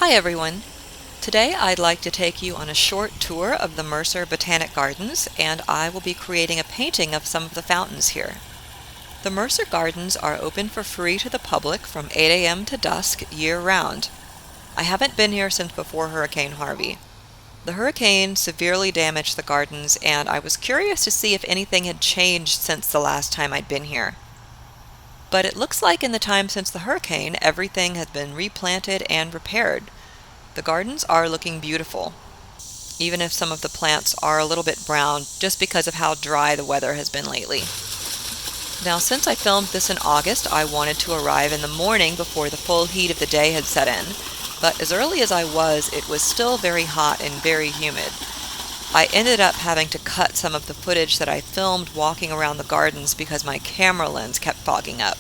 Hi everyone! Today I'd like to take you on a short tour of the Mercer Botanic Gardens, and I will be creating a painting of some of the fountains here. The Mercer Gardens are open for free to the public from 8 a.m. to dusk year-round. I haven't been here since before Hurricane Harvey. The hurricane severely damaged the gardens, and I was curious to see if anything had changed since the last time I'd been here. But it looks like in the time since the hurricane, everything has been replanted and repaired. The gardens are looking beautiful, even if some of the plants are a little bit brown just because of how dry the weather has been lately. Now, since I filmed this in August, I wanted to arrive in the morning before the full heat of the day had set in, but as early as I was, it was still very hot and very humid. I ended up having to cut some of the footage that I filmed walking around the gardens because my camera lens kept fogging up.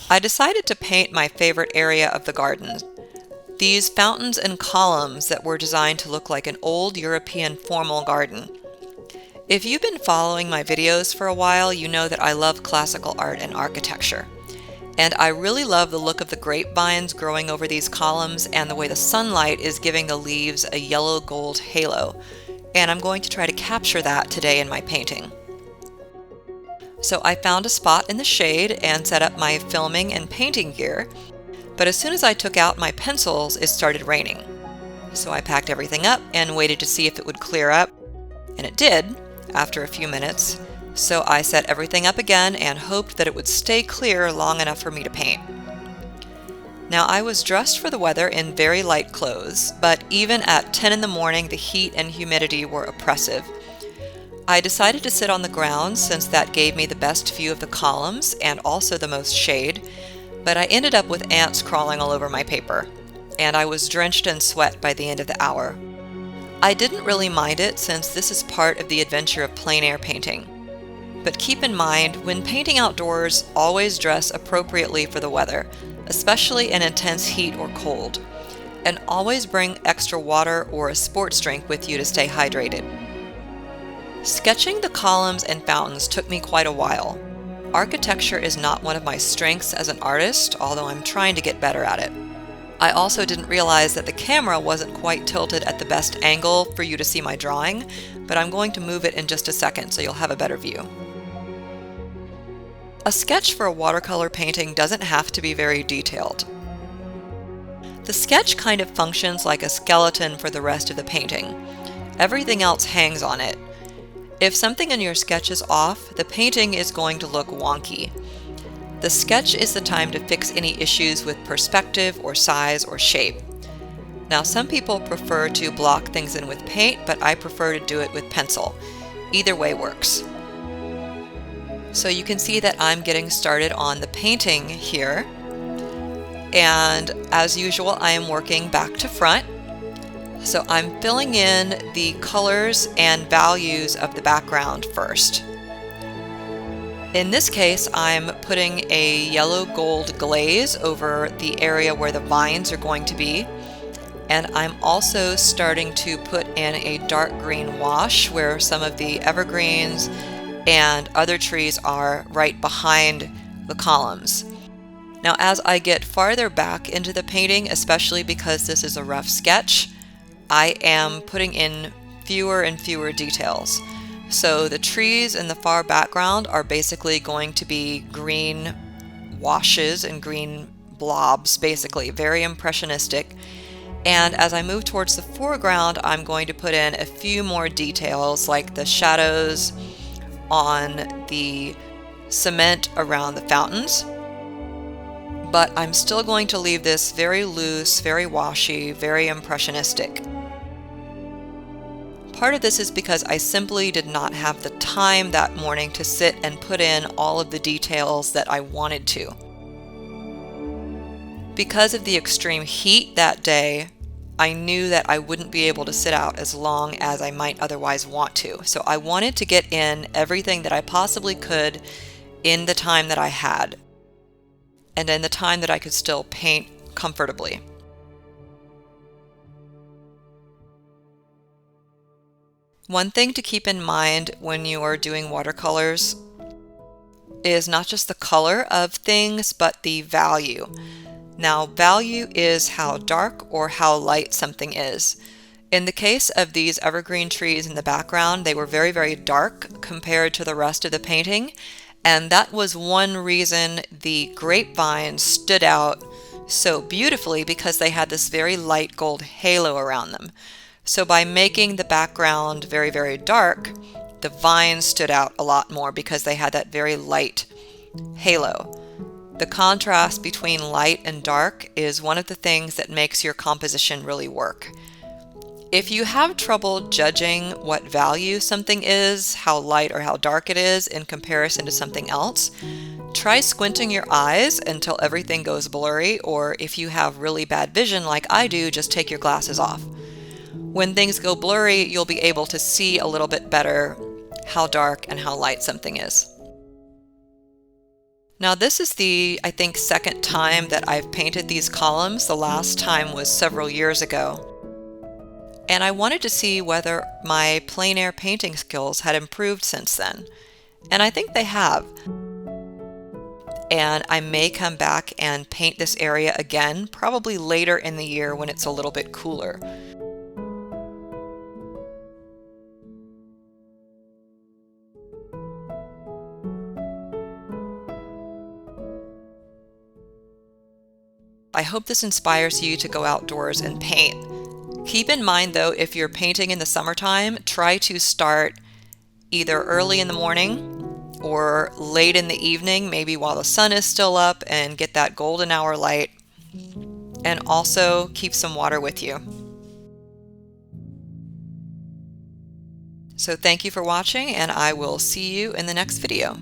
I decided to paint my favorite area of the gardens. These fountains and columns that were designed to look like an old European formal garden. If you've been following my videos for a while, you know that I love classical art and architecture. And I really love the look of the grapevines growing over these columns and the way the sunlight is giving the leaves a yellow-gold halo. And I'm going to try to capture that today in my painting. So I found a spot in the shade and set up my filming and painting gear. But as soon as I took out my pencils, it started raining. So I packed everything up and waited to see if it would clear up. And it did, after a few minutes. So I set everything up again and hoped that it would stay clear long enough for me to paint. Now, I was dressed for the weather in very light clothes, but even at 10 in the morning, the heat and humidity were oppressive. I decided to sit on the ground since that gave me the best view of the columns and also the most shade, but I ended up with ants crawling all over my paper, and I was drenched in sweat by the end of the hour. I didn't really mind it since this is part of the adventure of plein air painting. But keep in mind, when painting outdoors, always dress appropriately for the weather, especially in intense heat or cold. And always bring extra water or a sports drink with you to stay hydrated. Sketching the columns and fountains took me quite a while. Architecture is not one of my strengths as an artist, although I'm trying to get better at it. I also didn't realize that the camera wasn't quite tilted at the best angle for you to see my drawing, but I'm going to move it in just a second so you'll have a better view. A sketch for a watercolor painting doesn't have to be very detailed. The sketch kind of functions like a skeleton for the rest of the painting. Everything else hangs on it. If something in your sketch is off, the painting is going to look wonky. The sketch is the time to fix any issues with perspective or size or shape. Now, some people prefer to block things in with paint, but I prefer to do it with pencil. Either way works. So you can see that I'm getting started on the painting here. And as usual, I am working back to front. So I'm filling in the colors and values of the background first. In this case, I'm putting a yellow-gold glaze over the area where the vines are going to be. And I'm also starting to put in a dark green wash where some of the evergreens and other trees are right behind the columns. Now, as I get farther back into the painting, especially because this is a rough sketch, I am putting in fewer and fewer details. So the trees in the far background are basically going to be green washes and green blobs, basically, very impressionistic. And as I move towards the foreground, I'm going to put in a few more details like the shadows on the cement around the fountains. But I'm still going to leave this very loose, very washy, very impressionistic. Part of this is because I simply did not have the time that morning to sit and put in all of the details that I wanted to. Because of the extreme heat that day, I knew that I wouldn't be able to sit out as long as I might otherwise want to. So I wanted to get in everything that I possibly could in the time that I had, and in the time that I could still paint comfortably. One thing to keep in mind when you are doing watercolors is not just the color of things, but the value. Now, value is how dark or how light something is. In the case of these evergreen trees in the background, they were very, very dark compared to the rest of the painting, and that was one reason the grapevines stood out so beautifully, because they had this very light gold halo around them. So by making the background very, very dark, the vines stood out a lot more because they had that very light halo. The contrast between light and dark is one of the things that makes your composition really work. If you have trouble judging what value something is, how light or how dark it is in comparison to something else, try squinting your eyes until everything goes blurry, or if you have really bad vision like I do, just take your glasses off. When things go blurry, you'll be able to see a little bit better how dark and how light something is. Now this is the, I think, second time that I've painted these columns. The last time was several years ago. And I wanted to see whether my plein air painting skills had improved since then. And I think they have. And I may come back and paint this area again, probably later in the year when it's a little bit cooler. I hope this inspires you to go outdoors and paint. Keep in mind though, if you're painting in the summertime, try to start either early in the morning or late in the evening, maybe while the sun is still up, and get that golden hour light. And also keep some water with you. So thank you for watching, and I will see you in the next video.